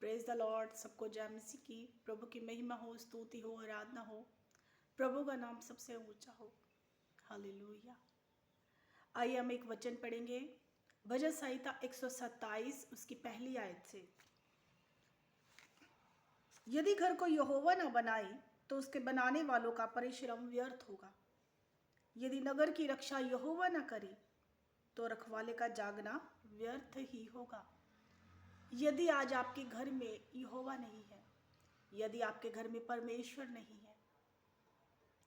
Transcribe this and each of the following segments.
Praise the Lord. सबको जय मसीह की। प्रभु की महिमा हो, स्तुति हो, आराधना हो। प्रभु का नाम सबसे ऊंचा हो। हालेलुया। आइए हम एक वचन पढ़ेंगे, भजन संहिता 127 उसकी पहली आयत से। यदि घर को यहोवा न बनाए तो उसके बनाने वालों का परिश्रम व्यर्थ होगा। यदि नगर की रक्षा यहोवा न करे तो रखवाले का जागना व्यर्थ ही होगा। यदि आज आपके घर में यहोवा नहीं है, यदि आपके घर में परमेश्वर नहीं है,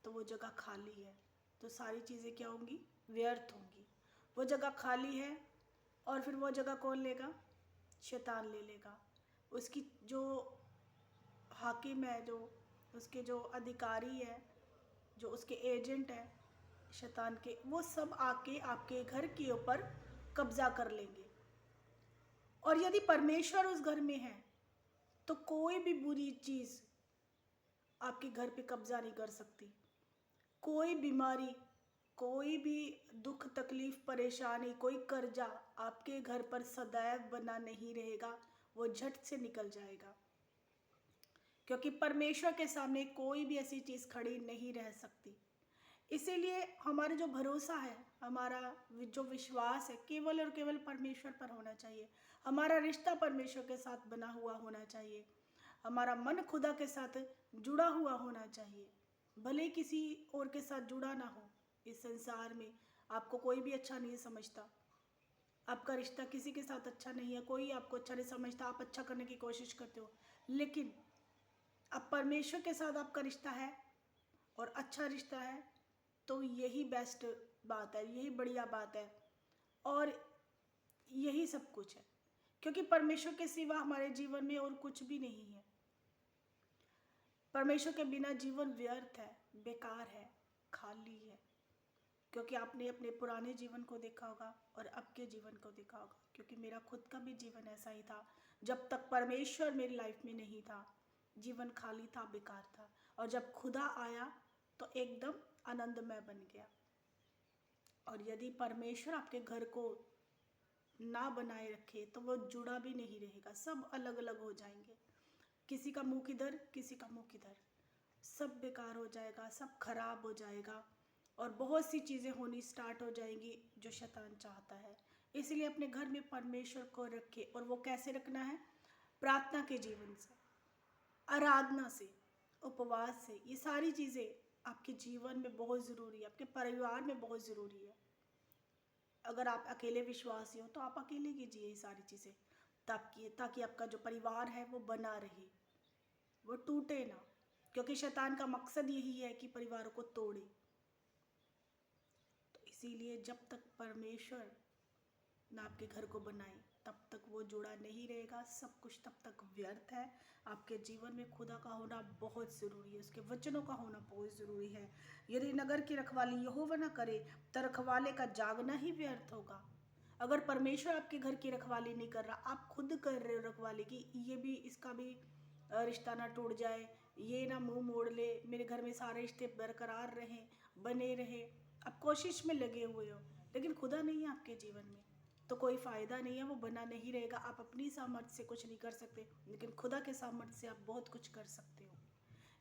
तो वो जगह खाली है। तो सारी चीज़ें क्या होंगी? व्यर्थ होंगी। वो जगह खाली है और फिर वो जगह कौन लेगा? शैतान ले लेगा। उसकी जो हाकिम है, जो उसके जो अधिकारी है, जो उसके एजेंट है शैतान के, वो सब आके आपके घर के ऊपर कब्जा कर लेंगे। और यदि परमेश्वर उस घर में है तो कोई भी बुरी चीज़ आपके घर पे कब्जा नहीं कर सकती। कोई बीमारी, कोई भी दुख तकलीफ परेशानी, कोई कर्जा आपके घर पर सदैव बना नहीं रहेगा। वो झट से निकल जाएगा, क्योंकि परमेश्वर के सामने कोई भी ऐसी चीज़ खड़ी नहीं रह सकती। इसीलिए हमारा जो भरोसा है, हमारा जो विश्वास है, केवल और केवल परमेश्वर पर होना चाहिए। हमारा रिश्ता परमेश्वर के साथ बना हुआ होना चाहिए। हमारा मन खुदा के साथ जुड़ा हुआ होना चाहिए। भले किसी और के साथ जुड़ा ना हो। इस संसार में आपको कोई भी अच्छा नहीं समझता, आपका रिश्ता किसी के साथ अच्छा नहीं है, कोई आपको अच्छा नहीं समझता, आप अच्छा करने की कोशिश करते हो, लेकिन अब परमेश्वर के साथ आपका रिश्ता है और अच्छा रिश्ता है, तो यही बेस्ट बात है, यही बढ़िया बात है और यही सब कुछ है। क्योंकि परमेश्वर के सिवा हमारे जीवन में और कुछ भी नहीं है। परमेश्वर के बिना जीवन व्यर्थ है, बेकार है, खाली है। क्योंकि आपने अपने पुराने जीवन को देखा होगा और अब के जीवन को देखा होगा। क्योंकि मेरा खुद का भी जीवन ऐसा ही था। जब तक परमेश्वर मेरी लाइफ में नहीं था, जीवन खाली था, बेकार था। और जब खुदा आया तो एकदम आनंदमय बन गया। और यदि परमेश्वर आपके घर को ना बनाए रखे तो वो जुड़ा भी नहीं रहेगा, सब अलग अलग हो जाएंगे। किसी का मुंह किधर, किसी का मुंह किधर, सब बेकार हो जाएगा, सब खराब हो जाएगा और बहुत सी चीज़ें होनी स्टार्ट हो जाएंगी जो शैतान चाहता है। इसलिए अपने घर में परमेश्वर को रखे। और वो कैसे रखना है? प्रार्थना के जीवन से, आराधना से, उपवास से। ये सारी चीज़ें आपके जीवन में बहुत ज़रूरी है, आपके परिवार में बहुत ज़रूरी है। अगर आप अकेले विश्वासी हो तो आप अकेले कीजिए ये सारी चीज़ें, ताकि आपका जो परिवार है वो बना रहे, वो टूटे ना। क्योंकि शैतान का मकसद यही है कि परिवारों को तोड़े। तो इसीलिए जब तक परमेश्वर ना आपके घर को बनाए तब तक वो जुड़ा नहीं रहेगा। सब कुछ तब तक व्यर्थ है। आपके जीवन में खुदा का होना बहुत ज़रूरी है, उसके वचनों का होना बहुत ज़रूरी है। यदि नगर की रखवाली यहोवा न करे तो रखवाले का जागना ही व्यर्थ होगा। अगर परमेश्वर आपके घर की रखवाली नहीं कर रहा, आप खुद कर रहे हो रखवाली की, ये भी इसका भी रिश्ता ना टूट जाए, ये ना मुंह मोड़ ले, मेरे घर में सारे रिश्ते बरकरार रहें, बने रहे, आप कोशिश में लगे हुए हो, लेकिन खुदा नहीं है आपके जीवन में, तो कोई फ़ायदा नहीं है, वो बना नहीं रहेगा। आप अपनी सामर्थ्य से कुछ नहीं कर सकते, लेकिन खुदा के सामर्थ्य से आप बहुत कुछ कर सकते हो।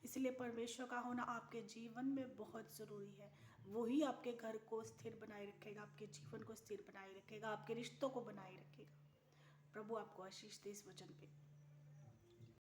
इसलिए परमेश्वर का होना आपके जीवन में बहुत ज़रूरी है। वही आपके घर को स्थिर बनाए रखेगा, आपके जीवन को स्थिर बनाए रखेगा, आपके रिश्तों को बनाए रखेगा। प्रभु आपको आशीष दे इस वचन पे।